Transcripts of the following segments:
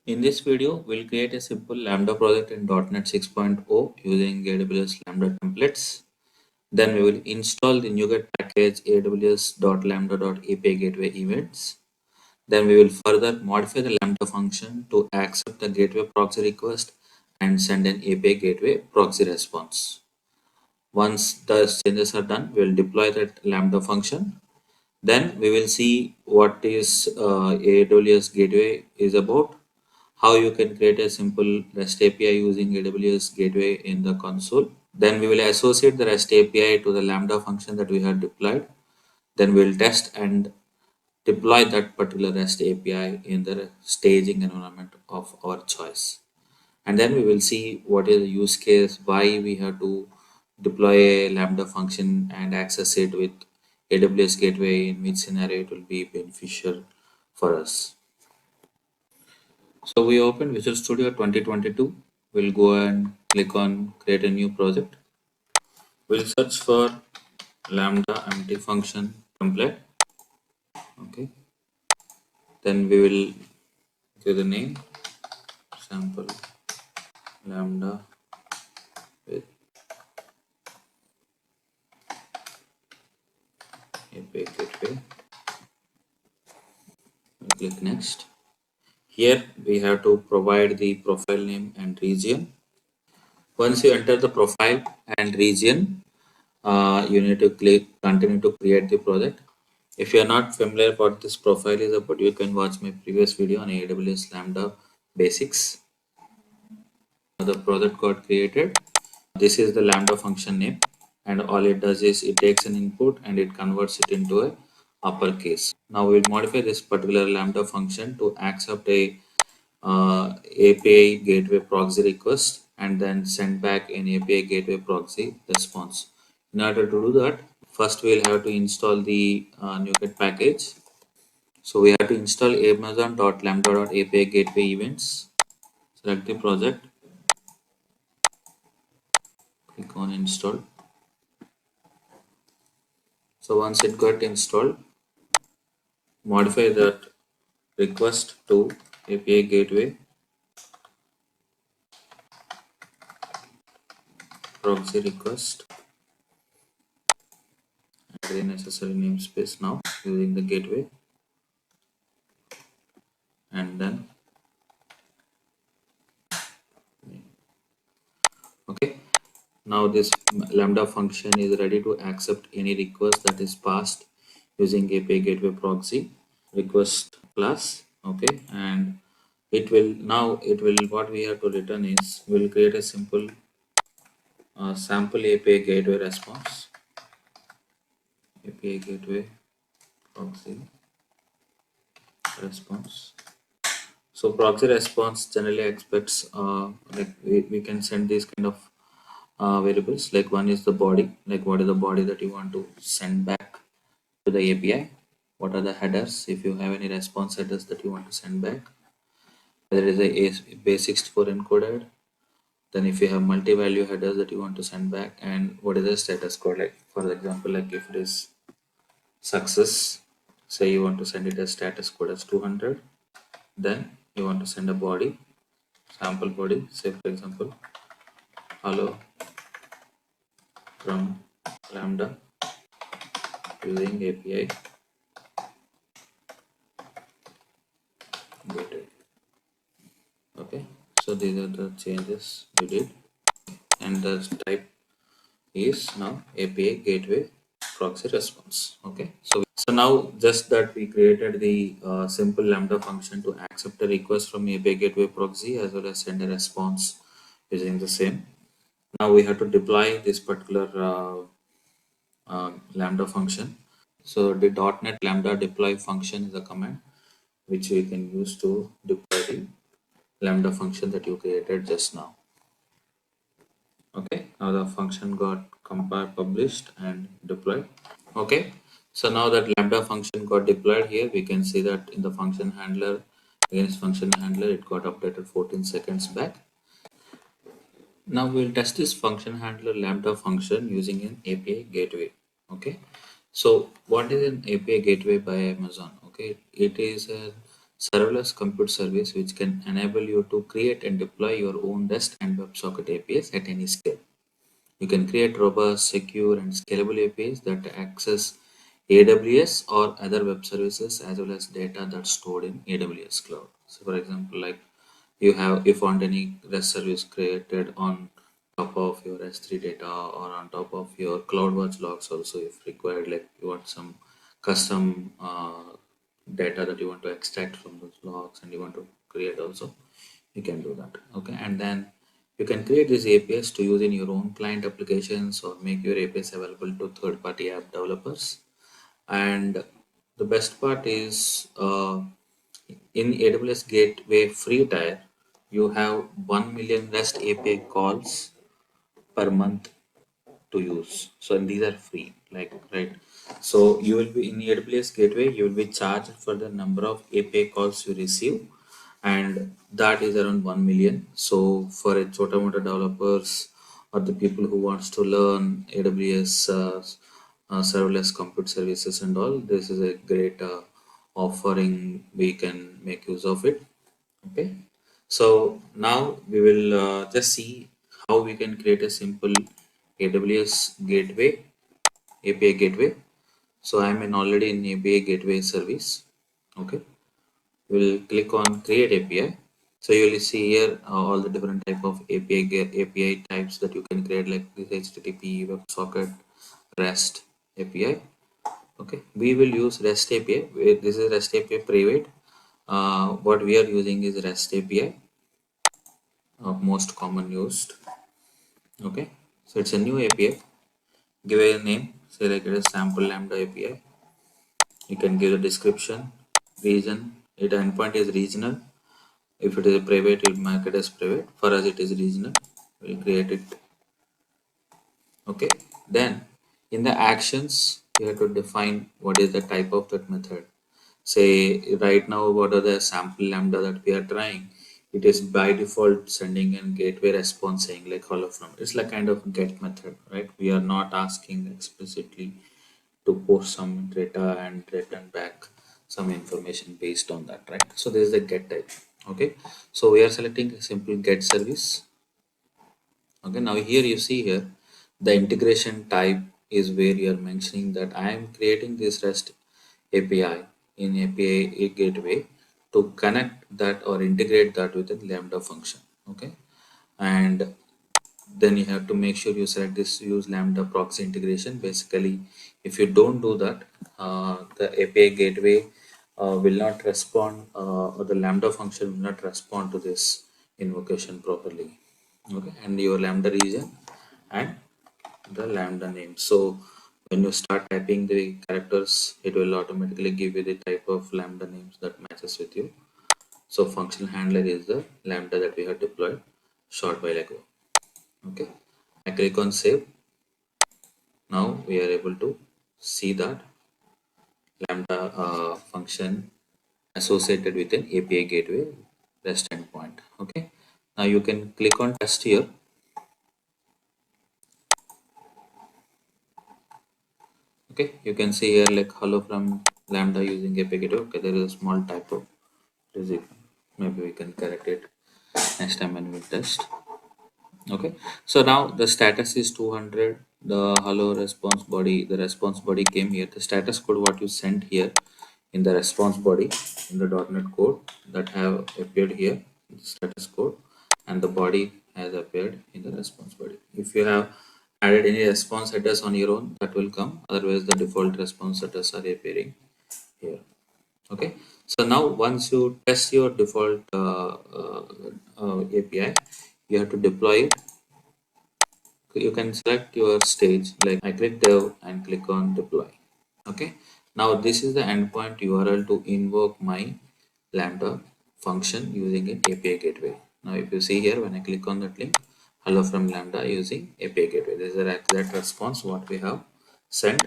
In this video, we'll create a simple Lambda project in .NET 6.0 using AWS Lambda templates. Then we will install the NuGet package aws.lambda.api gateway events. Then we will further modify the Lambda function to accept the gateway proxy request and send an API gateway proxy response. Once the changes are done, we will deploy that Lambda function. Then we will see what is AWS gateway is about, how you can create a simple REST API using AWS gateway in the console. Then we will associate the REST API to the Lambda function that we have deployed. Then we will test and deploy that particular REST API in the staging environment of our choice. And then we will see what is the use case, why we have to deploy a Lambda function and access it with AWS gateway, in which scenario it will be beneficial for us. So we open Visual Studio 2022. We'll go and click on create a new project. We'll search for Lambda empty function template. Okay. Then we will give the name sample Lambda with API gateway. We'll click next. Here we have to provide the profile name and region. Once you enter the profile and region, you need to click continue to create the project. If you are not familiar what this profile is about, you can watch my previous video on AWS Lambda basics. The project got created. This is the Lambda function name, and all it does is it takes an input and it converts it into a uppercase. Now we'll modify this particular Lambda function to accept a API gateway proxy request and then send back an API gateway proxy response. In order to do that, first we'll have to install the NuGet package. So we have to install amazon.lambda.api gateway events. Select the project, click on install. So once it got installed, modify that request to API gateway proxy request. Add the necessary namespace now using the gateway, and then okay. Now this Lambda function is ready to accept any request that is passed using API gateway proxy request class. Okay, and it will what we have to return is we'll create a simple sample API gateway response. API gateway proxy response. So proxy response generally expects like we can send these kind of variables. Like one is the body, like what is the body that you want to send back to the API. What are the headers, if you have any response headers that you want to send back, whether it is a base64 encoded, then if you have multi-value headers that you want to send back, and what is the status code, like for example, like if it is success, say you want to send it as status code as 200, then you want to send a body, sample body, say for example hello from Lambda using API gateway. Okay, so these are the changes we did, and the type is now API gateway proxy response. Okay, so now just that we created the simple Lambda function to accept a request from API gateway proxy as well as send a response using the same. Now we have to deploy this particular Lambda function. So the .NET Lambda deploy function is a command which we can use to deploy the Lambda function that you created just now. Okay, now the function got compiled, published, and deployed. Okay, so now that Lambda function got deployed, here we can see that in the function handler, against function handler, it got updated 14 seconds back. Now we'll test this function handler Lambda function using an API gateway. Okay, so what is an API gateway by Amazon? Okay, it is a serverless compute service which can enable you to create and deploy your own REST and WebSocket APIs at any scale. You can create robust, secure, and scalable APIs that access AWS or other web services as well as data that's stored in AWS cloud. So, for example, like if you want any REST service created on top of your S3 data or on top of your CloudWatch logs, also if required, like you want some custom data that you want to extract from those logs and you want to create also, you can do that. Okay, and then you can create these APIs to use in your own client applications or make your APIs available to third-party app developers. And the best part is in AWS Gateway free tier, you have 1 million REST API calls per month to use. So and these are free, like right. So you will be in AWS Gateway, you will be charged for the number of API calls you receive, and that is around 1 million. So for a chota mota developers or the people who wants to learn AWS serverless compute services and all, this is a great offering. We can make use of it. Okay, so now we will just see how we can create a simple AWS gateway, API gateway. So I'm in already in API gateway service. Okay, we'll click on create API. So you will see here all the different type of API types that you can create, like this HTTP, WebSocket, REST API. Okay, we will use REST API. This is REST API private. What we are using is REST API, most common used. Okay, so it's a new API. Give a name, say like it is sample lambda API. You can give a description, region. It endpoint is regional. If it is a private, you'll mark it as private. For us, it is regional. We'll create it. Okay. Then in the actions, you have to define what is the type of that method. Say right now, what are the sample lambda that we are trying? It is by default sending a gateway response saying like hello from. It's like kind of get method, right? We are not asking explicitly to post some data and return back some information based on that, right? So this is the get type. Okay, so we are selecting a simple get service. Okay, now here you see here the integration type is where you are mentioning that I am creating this REST API in API gateway to connect that or integrate that with a lambda function. Okay, and then you have to make sure you select this use lambda proxy integration. Basically, if you don't do that, the API gateway will not respond, or the lambda function will not respond to this invocation properly. Okay, and your lambda region and the lambda name. So when you start typing the characters, it will automatically give you the type of lambda names that matches with you. So function handler is the lambda that we have deployed short while ago. Okay, I click on save. Now we are able to see that lambda function associated with an API gateway REST endpoint. Okay, now you can click on test here. Okay, you can see here like hello from lambda using API gateway. Okay, there is a small typo. Maybe we can correct it next time when we test. Okay, so now the status is 200. The hello response body, the response body came here. The status code what you sent here in the response body in the .NET code that have appeared here, the status code, and the body has appeared in the response body. If you have added any response headers on your own, that will come. Otherwise, the default response headers are appearing here. Okay, so now once you test your default API, you have to deploy it. You can select your stage, like I click dev and click on deploy. Okay, now this is the endpoint URL to invoke my lambda function using an API gateway. Now if you see here, when I click on that link, hello from lambda using API gateway, this is the exact response what we have sent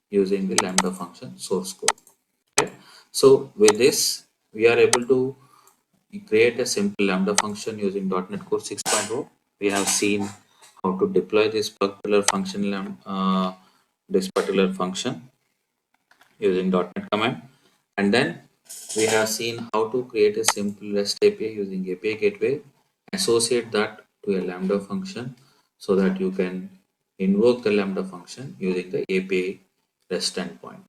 using the lambda function source code. Okay, so with this we are able to create a simple lambda function using .NET Core 6.0. We have seen how to deploy this particular function using .NET command, and then We have seen how to create a simple REST API using API gateway, associate that to a Lambda function so that you can invoke the Lambda function using the API REST endpoint.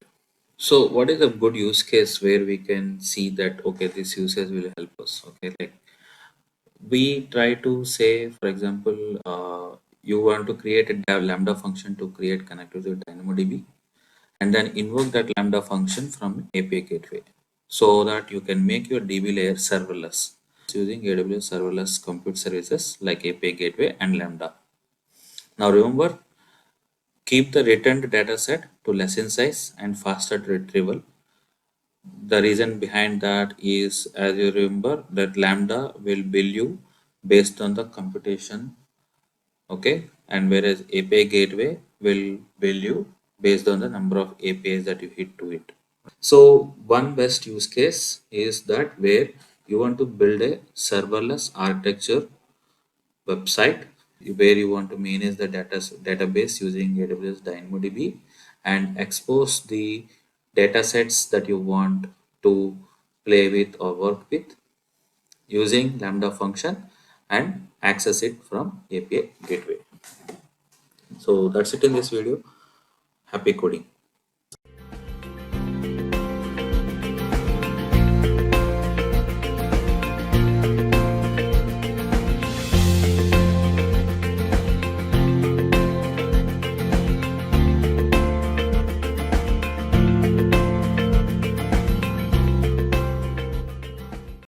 So what is a good use case where we can see that, okay, this usage will help us? Okay, like we try to say, for example, you want to create a Lambda function to create connectivity with DynamoDB, and then invoke that Lambda function from API gateway so that you can make your DB layer serverless using AWS serverless compute services like API gateway and Lambda. Now remember, keep the returned data set to less in size and faster retrieval. The reason behind that is, as you remember, that Lambda will bill you based on the computation, okay, and whereas API gateway will bill you based on the number of APIs that you hit to it. So one best use case is that where you want to build a serverless architecture website where you want to manage the database using AWS DynamoDB and expose the data sets that you want to play with or work with using Lambda function and access it from API gateway. So that's it in this video. Happy coding.